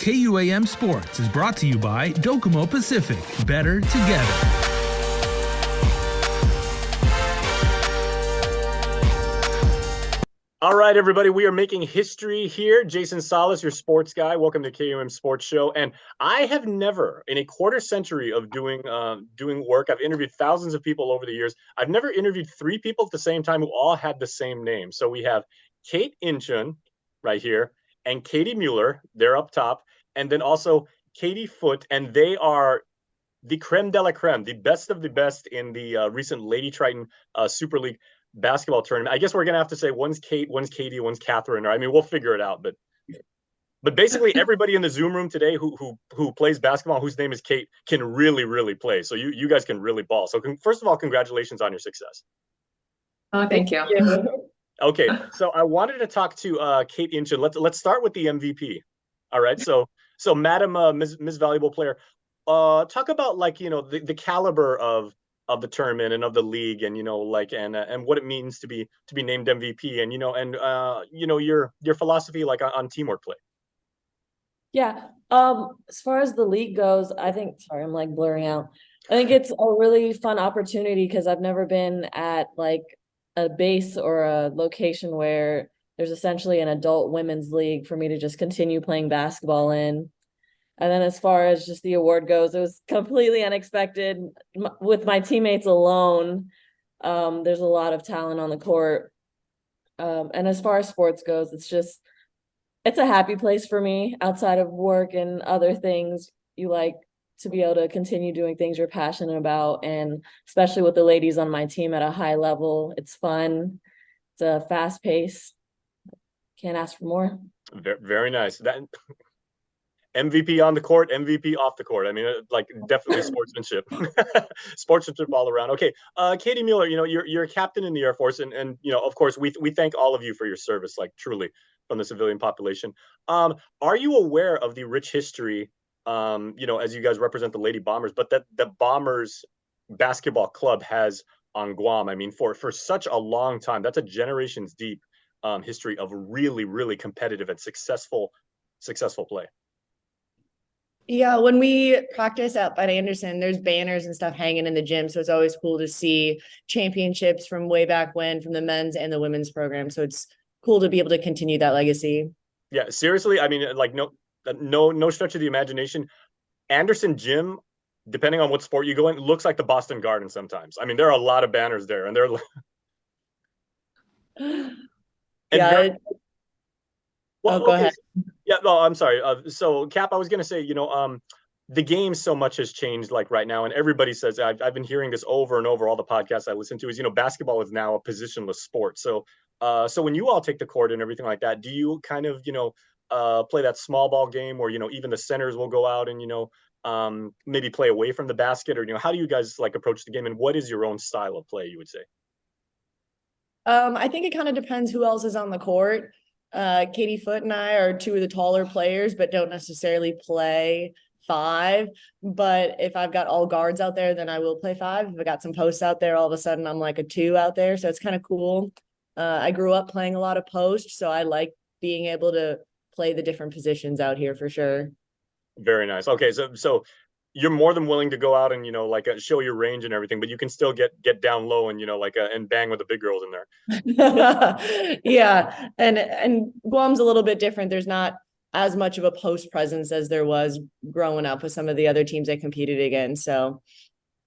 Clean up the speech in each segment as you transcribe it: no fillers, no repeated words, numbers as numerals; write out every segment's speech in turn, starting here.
KUAM Sports is brought to you by Docomo Pacific. Better together. All right, everybody, we are making history here. Jason Salas, your sports guy. Welcome to KUM Sports Show. And I have never, in a quarter century of doing work, I've interviewed thousands of people over the years. I've never interviewed three people at the same time who all had the same name. So we have Kate Inchun right here and Katie Mueller. They're up top. And then also Katie Foote. And they are the creme de la creme, the best of the best in the recent Lady Triton Super League basketball tournament. I guess we're gonna have to say one's Kate, one's Katie, one's Catherine. Or I mean, we'll figure it out. But basically, everybody in the Zoom room today who plays basketball, whose name is Kate, can really play. So you guys can really ball. So first of all, congratulations on your success. Oh, thank you. Okay, so I wanted to talk to Kate Inchun. Let's start with the MVP. All right, so Madam Ms. Valuable Player, talk about the caliber of the tournament and of the league, and and what it means to be named MVP, and your philosophy on teamwork play. Yeah. As far as the league goes, I think, sorry, I'm like blurring out. I think it's a really fun opportunity because I've never been at like a base or a location where there's essentially an adult women's league for me to just continue playing basketball in. And then as far as just the award goes, it was completely unexpected. With my teammates alone, there's a lot of talent on the court. And as far as sports goes, it's a happy place for me outside of work and other things. You like to be able to continue doing things you're passionate about. And especially with the ladies on my team at a high level, it's fun. It's a fast pace. Can't ask for more. Very nice. That MVP on the court, MVP off the court. I mean, definitely sportsmanship, sportsmanship all around. Okay, Katie Mueller, you're a captain in the Air Force, and of course we thank all of you for your service, truly, from the civilian population. Are you aware of the rich history, as you guys represent the Lady Bombers, but that the Bombers basketball club has on Guam? I mean, for such a long time, that's a generations deep history of really competitive and successful play. Yeah, when we practice up at Anderson, there's banners and stuff hanging in the gym. So it's always cool to see championships from way back when, from the men's and the women's program. So it's cool to be able to continue that legacy. Yeah, seriously. I mean, no stretch of the imagination. Anderson Gym, depending on what sport you go in, looks like the Boston Garden sometimes. I mean, there are a lot of banners there, and they're yeah. Go ahead. Yeah, no, I'm sorry. So, Cap, I was going to say, the game so much has changed right now, and everybody says, I've been hearing this over and over, all the podcasts I listen to, is, basketball is now a positionless sport. So when you all take the court and everything like that, do you kind of, play that small ball game where, even the centers will go out and, maybe play away from the basket, or, how do you guys approach the game, and what is your own style of play, you would say? I think it kind of depends who else is on the court. Katie Foote and I are two of the taller players, but don't necessarily play five. But if I've got all guards out there, then I will play five. If I got some posts out there, all of a sudden I'm like a two out there. So it's kind of cool. I grew up playing a lot of post, so I like being able to play the different positions out here for sure. Very nice. Okay, so you're more than willing to go out and show your range and everything, but you can still get down low and and bang with the big girls in there. Yeah, and Guam's a little bit different. There's not as much of a post presence as there was growing up with some of the other teams I competed against. So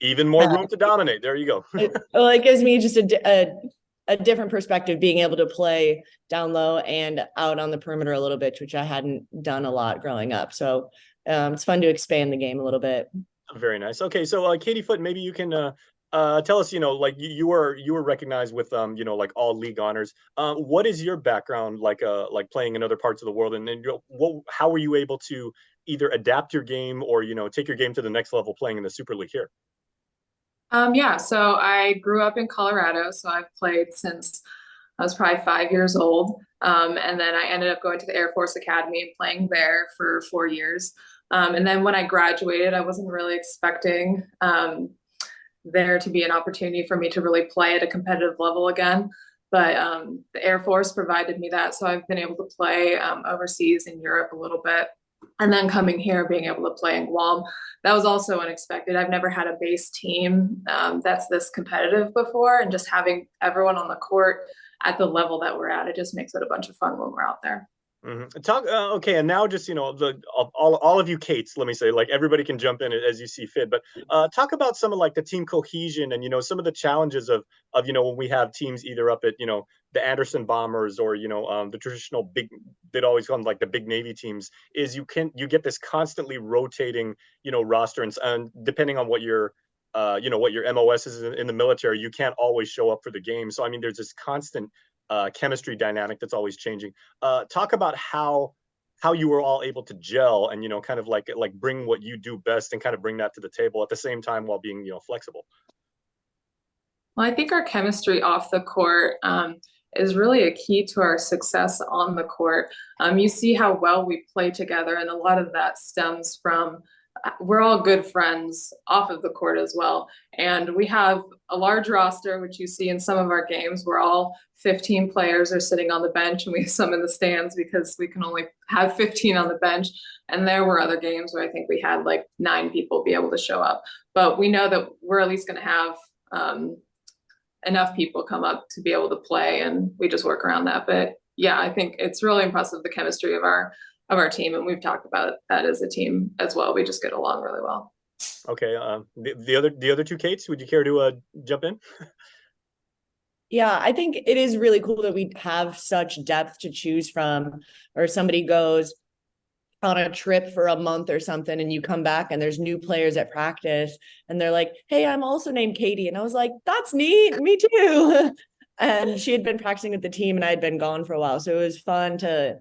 even more room to dominate. There you go. It gives me just a different perspective, being able to play down low and out on the perimeter a little bit, which I hadn't done a lot growing up. So it's fun to expand the game a little bit. Very nice. Okay, so Katie Foote, maybe you can tell us, you were recognized with all league honors. What is your background like playing in other parts of the world, and then how were you able to either adapt your game or take your game to the next level playing in the Super League here? Yeah, so I grew up in Colorado, so I've played since I was probably 5 years old. And then I ended up going to the Air Force Academy and playing there for 4 years. And then when I graduated, I wasn't really expecting there to be an opportunity for me to really play at a competitive level again. But the Air Force provided me that. So I've been able to play overseas in Europe a little bit. And then coming here, being able to play in Guam, that was also unexpected. I've never had a base team that's this competitive before, and just having everyone on the court at the level that we're at, it just makes it a bunch of fun when we're out there. Talk okay, and now just all of you Kates, let me say, like everybody can jump in as you see fit, but talk about some of like the team cohesion and some of the challenges of when we have teams either up at the Anderson Bombers or the traditional big that always comes like the big Navy teams is you get this constantly rotating roster and depending on what your what your MOS is in the military, you can't always show up for the game. So I mean, there's this constant chemistry dynamic that's always changing. Talk about how you were all able to gel and kind of like bring what you do best and kind of bring that to the table at the same time while being flexible. Well, I think our chemistry off the court is really a key to our success on the court. You see how well we play together, and a lot of that stems from we're all good friends off of the court as well. And we have a large roster, which you see in some of our games. We're all 15 players are sitting on the bench, and we have some in the stands because we can only have 15 on the bench. And there were other games where I think we had like 9 people be able to show up. But we know that we're at least going to have enough people come up to be able to play, and we just work around that. But yeah, I think it's really impressive, the chemistry of our team, and we've talked about that as a team as well. We just get along really well. Okay, the other two Kates, would you care to jump in? Yeah, I think it is really cool that we have such depth to choose from, or somebody goes on a trip for a month or something and you come back and there's new players at practice and they're like, hey, I'm also named Katie. And I was like, that's neat, me too. And she had been practicing with the team and I had been gone for a while. So it was fun to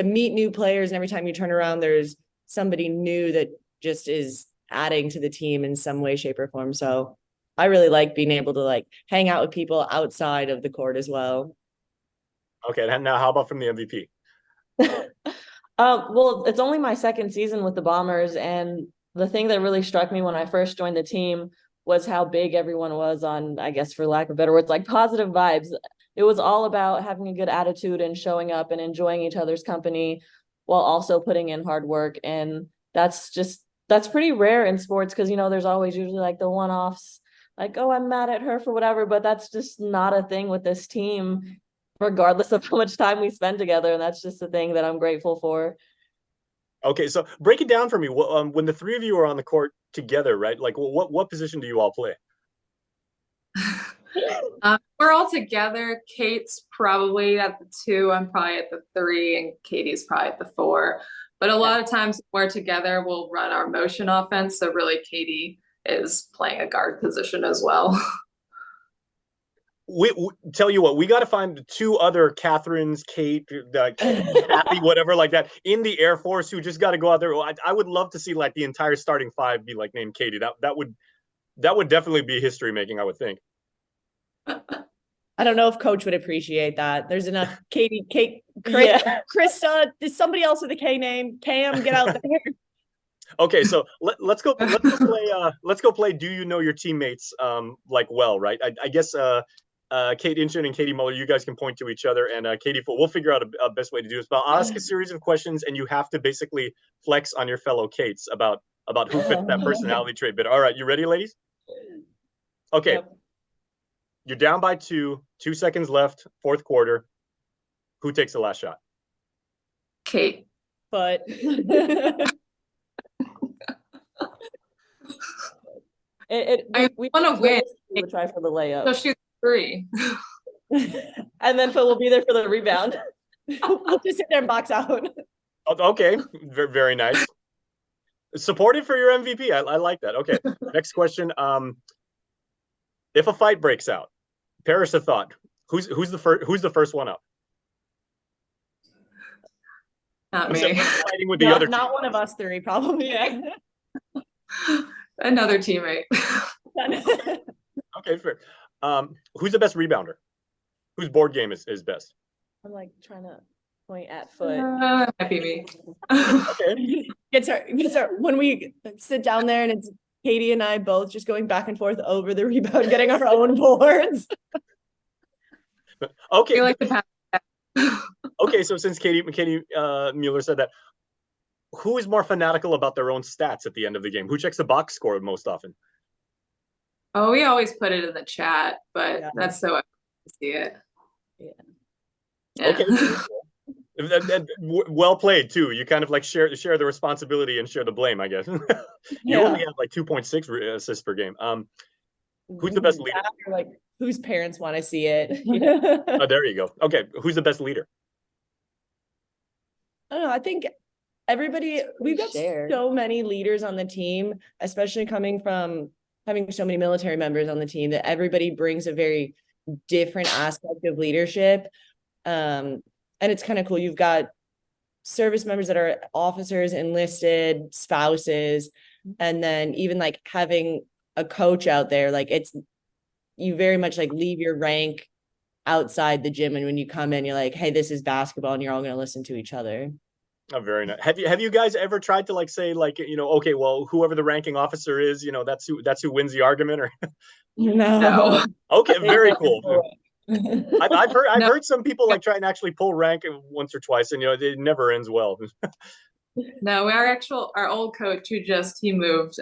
meet new players, and every time you turn around, there's somebody new that just is adding to the team in some way, shape, or form. So I really like being able to like hang out with people outside of the court as well. Okay, and now how about from the MVP? Well, it's only my second season with the Bombers, and the thing that really struck me when I first joined the team was how big everyone was on, I guess for lack of better words, like positive vibes. It was all about having a good attitude and showing up and enjoying each other's company while also putting in hard work. And that's pretty rare in sports because, there's always usually like the one-offs, like, oh, I'm mad at her for whatever, but that's just not a thing with this team, regardless of how much time we spend together. And that's just the thing that I'm grateful for. Okay, so break it down for me. When the three of you are on the court together, right? Like, what position do you all play? We're all together. Kate's probably at the 2, I'm probably at the 3, and Katie's probably at the 4. But a lot of times we're together, we'll run our motion offense. So really Katie is playing a guard position as well. We tell you what, we got to find 2 other Catherines, Kate, Kathy, whatever like that in the Air Force who just got to go out there. I would love to see like the entire starting 5 be like named Katie. That would definitely be history making, I would think. I don't know if Coach would appreciate that. There's enough Katie, Kate, Krista. There's somebody else with a K name. Cam, get out there. Okay, so let's go play. Do you know your teammates like well, right? I guess Kate Inchin and Katie Muller, you guys can point to each other, and Katie, we'll figure out a best way to do this. But I'll ask a series of questions, and you have to basically flex on your fellow Kates about who fits that personality trait. But all right, you ready, ladies? Okay. Yep. You're down by 2 seconds left, 4th quarter. Who takes the last shot? Kate. But we want to win. We try for the layup. So shoot 3. And then Phil will be there for the rebound. We'll just sit there and box out. Okay, very nice. Supported for your MVP. I like that. Okay, next question. If a fight breaks out, perish a thought. Who's the first one up? Not me. Fighting with the other not team. One of us 3, probably. Yeah. Another teammate. Okay, fair. Who's the best rebounder? Whose board game is best? I'm like trying to point at Foot. Might be me. Okay. It's our when we sit down there and it's Katie and I both just going back and forth over the rebound, getting our own boards. Okay. We like to pass. Okay, so since Katie Mueller said that, who is more fanatical about their own stats at the end of the game? Who checks the box score most often? Oh, we always put it in the chat, but Yeah. that's so I can see it. Yeah. Okay, very cool. Well played too. You kind of like share the responsibility and share the blame, I guess. You only have like 2.6 assists per game. Who's the best leader? Or, like, whose parents want to see it? Oh, there you go. Okay, who's the best leader? I don't know. I think we've got shared. so many leaders on the team, especially coming from having so many military members on the team, that everybody brings a very different aspect of leadership. And it's kind of cool. You've got service members that are officers, enlisted, spouses, and then even like having a coach out there, like you very much like leave your rank outside the gym, and when you come in, you're like, hey, this is basketball, and you're all going to listen to each other. Oh, very nice. Have you guys ever tried to like say like, okay, well, whoever the ranking officer is, that's who wins the argument, or No. okay, very cool. I've No. heard some people like try and actually pull rank once or twice, and it never ends well. No, our old coach he moved,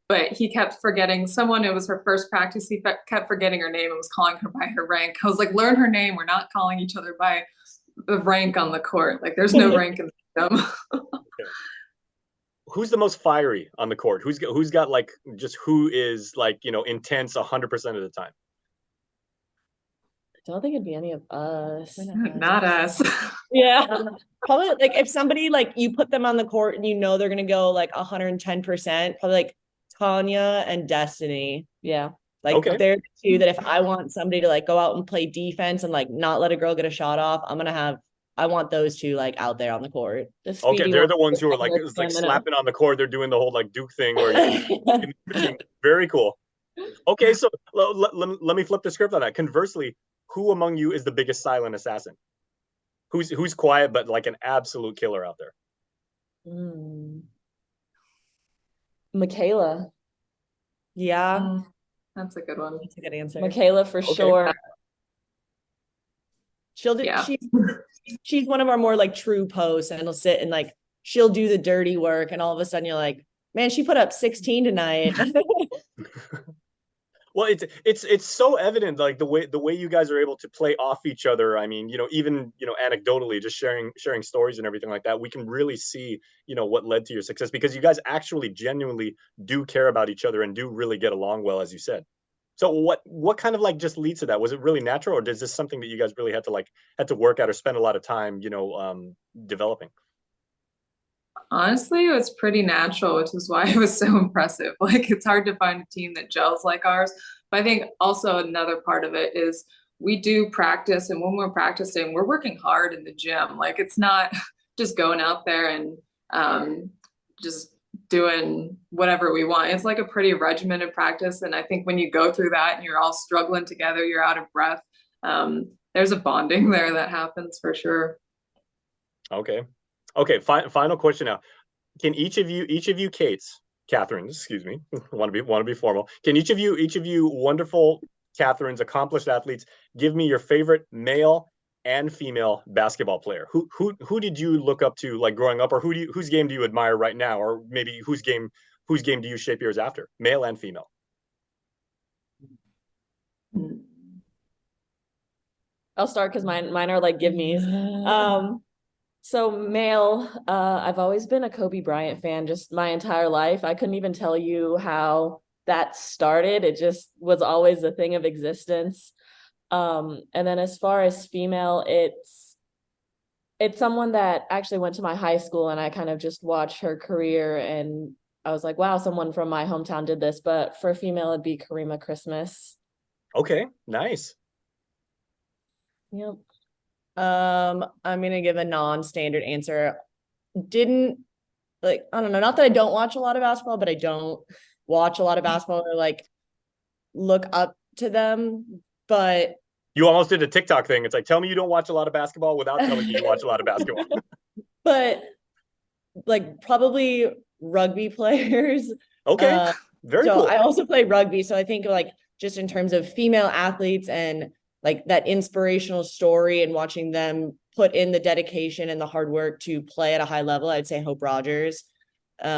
but he kept forgetting someone. It was her first practice. He kept forgetting her name and was calling her by her rank. I was like, learn her name. We're not calling each other by the rank on the court. Like, there's no rank in the gym. Okay. Who's the most fiery on the court? Who's got like just who is like intense 100% of the time? I don't think it'd be any of us. Not us. Yeah. Probably like if somebody like you put them on the court and they're gonna go like 110%, probably like Tanya and Destiny. Yeah. Like Okay. they're the two that if I want somebody to like go out and play defense and like not let a girl get a shot off, I want those two like out there on the court. Okay, they're the ones who are like slapping on the court. They're doing the whole like Duke thing, or very cool. Okay, so let me flip the script on that. Conversely, who among you is the biggest silent assassin? Who's quiet but like an absolute killer out there? Michaela. Yeah. That's a good one. That's a good answer. Michaela for sure. She'll do she's one of our more like true posts, and it'll sit and like she'll do the dirty work, and all of a sudden you're like, man, she put up 16 tonight. Well, it's so evident, like the way you guys are able to play off each other. I mean, even anecdotally, just sharing stories and everything like that, we can really see what led to your success, because you guys actually genuinely do care about each other and do really get along well, as you said. So what kind of like just leads to that? Was it really natural, or is this something that you guys really had to work out or spend a lot of time developing? Honestly, it was pretty natural, which is why it was so impressive. Like, it's hard to find a team that gels like ours. But I think also another part of it is we do practice, and when we're practicing, we're working hard in the gym. Like, it's not just going out there and just doing whatever we want. It's like a pretty regimented practice. And I think when you go through that and you're all struggling together, you're out of breath, there's a bonding there that happens for sure. Okay, final question now. Can each of you Catherine, excuse me, want to be formal. Can each of you wonderful Catherines, accomplished athletes, give me your favorite male and female basketball player? Who did you look up to like growing up, or whose game do you admire right now, or maybe whose game do you shape yours after, male and female? I'll start because mine are like give me's. So male, I've always been a Kobe Bryant fan just my entire life. I couldn't even tell you how that started. It just was always a thing of existence. And then as far as female, it's someone that actually went to my high school, and I kind of just watched her career, and I was like, wow, someone from my hometown did this. But for female, it'd be Karima Christmas. Okay, nice. Yep. I'm gonna give a non-standard answer. I don't know, not that I don't watch a lot of basketball, but I don't watch a lot of basketball or like look up to them. But you almost did a TikTok thing. It's like, tell me you don't watch a lot of basketball without telling me you watch a lot of basketball. But like probably rugby players. Okay, very cool. I also play rugby, so I think like just in terms of female athletes and like that inspirational story and watching them put in the dedication and the hard work to play at a high level, I'd say Hope Rogers. We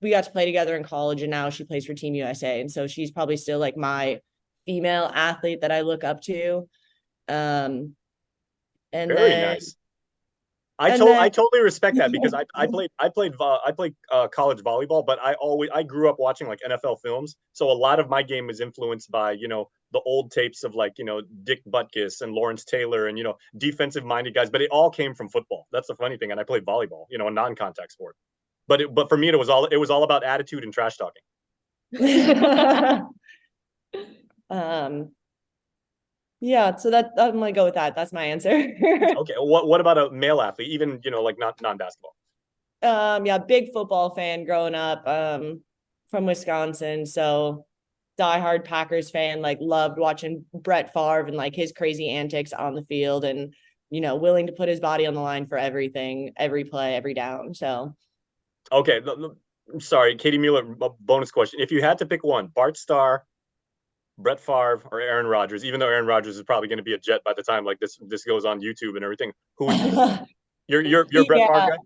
got to play together in college, and now she plays for Team USA. And so she's probably still like my female athlete that I look up to. And Very then, nice. I totally respect that because I played college volleyball, but I grew up watching like NFL films, so a lot of my game was influenced by the old tapes of like Dick Butkus and Lawrence Taylor and defensive minded guys, but it all came from football. That's the funny thing, and I played volleyball, a non-contact sport, but for me it was all about attitude and trash talking. Yeah, so that I'm gonna go with that. That's my answer. Okay, what about a male athlete, even like not non-basketball? Yeah, big football fan growing up, from Wisconsin, so diehard Packers fan, like loved watching Brett Favre and like his crazy antics on the field, and willing to put his body on the line for everything, every play, every down. So okay, sorry, Katie Mueller, bonus question. If you had to pick one, Bart Starr, Brett Favre, or Aaron Rodgers, even though Aaron Rodgers is probably going to be a Jet by the time like this goes on YouTube and everything, who would you're Brett Favre guy?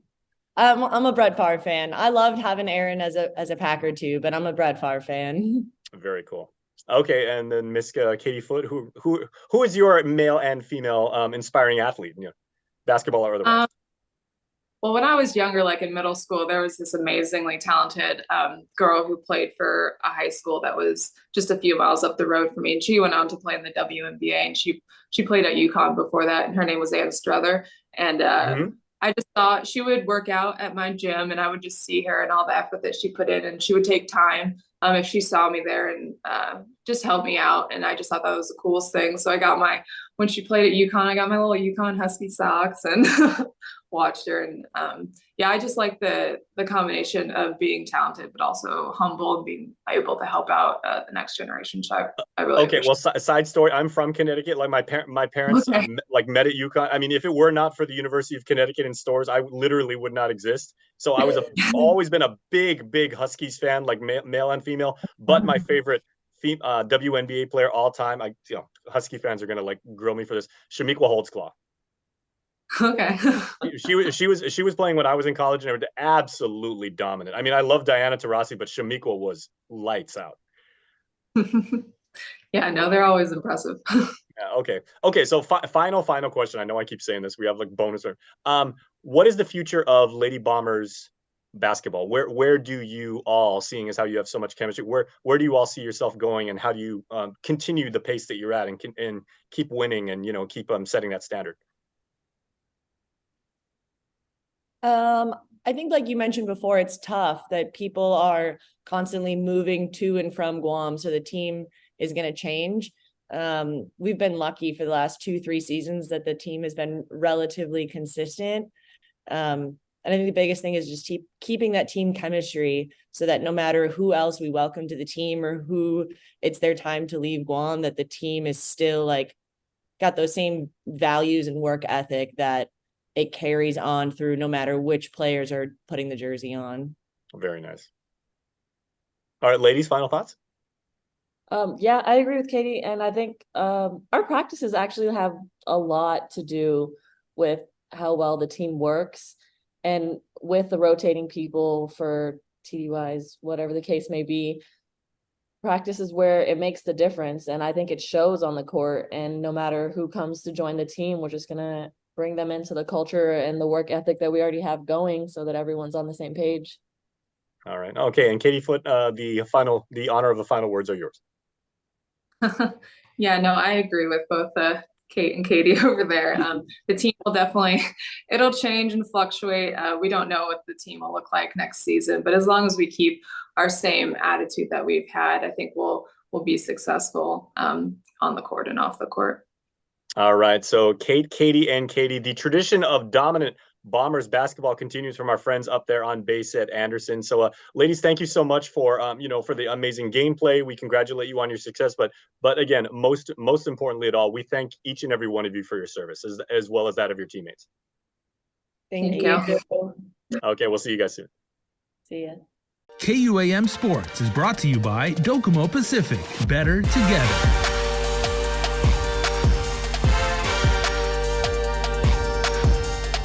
I'm a Brett Favre fan. I loved having Aaron as a Packer too, but I'm a Brett Favre fan. Very cool. Okay, and then Miss Katie Foote, who is your male and female inspiring athlete? Basketball or otherwise? Well, when I was younger, like in middle school, there was this amazingly talented girl who played for a high school that was just a few miles up the road from me. And she went on to play in the WNBA, and she played at UConn before that. And her name was Ann Struther. And I just thought she would work out at my gym, and I would just see her and all the effort that she put in. And she would take time if she saw me there and just help me out. And I just thought that was the coolest thing. So when she played at UConn, I got my little UConn Husky socks and watched her. And I just like the combination of being talented, but also humble and being able to help out the next generation. So I really okay. Well, side story. I'm from Connecticut. Like my parents like met at UConn. I mean, if it were not for the University of Connecticut in stores, I literally would not exist. So I was always been a big Huskies fan, like male and female. But my favorite WNBA player all time, Husky fans are gonna like grill me for this, Shamiqua Holtzclaw. Okay. she was playing when I was in college and absolutely dominant. I mean, I love Diana Taurasi, but Shamiqua was lights out. Yeah, no, they're always impressive. Yeah, okay. So final question. I know I keep saying this. We have like bonus. What is the future of Lady Bombers basketball? Where do you all, seeing as how you have so much chemistry, where do you all see yourself going, and how do you continue the pace that you're at and keep winning and keep setting that standard? I think like you mentioned before, it's tough that people are constantly moving to and from Guam, so the team is going to change. We've been lucky for the last 2-3 seasons that the team has been relatively consistent. And I think the biggest thing is just keeping that team chemistry, so that no matter who else we welcome to the team or who it's their time to leave Guam, that the team is still like got those same values and work ethic that it carries on through no matter which players are putting the jersey on. Very nice. All right, ladies, final thoughts? Yeah, I agree with Katie. And I think our practices actually have a lot to do with how well the team works, and with the rotating people for TDYs, whatever the case may be. Practice is where it makes the difference. And I think it shows on the court. And no matter who comes to join the team, we're just going to bring them into the culture and the work ethic that we already have going, so that everyone's on the same page. All right. Okay. And Katie Foote, the honor of the final words are yours. Yeah, no, I agree with both Kate and Katie over there. The team will definitely, it'll change and fluctuate. We don't know what the team will look like next season, but as long as we keep our same attitude that we've had, I think we'll be successful on the court and off the court. All right. So Katie, and Katie, the tradition of dominant Bombers basketball continues from our friends up there on base at Anderson. So, ladies, thank you so much for for the amazing gameplay. We congratulate you on your success, but again, most importantly at all, we thank each and every one of you for your service, as well as that of your teammates. Thank you. Okay, we'll see you guys soon. See ya. KUAM Sports is brought to you by Docomo Pacific. Better together.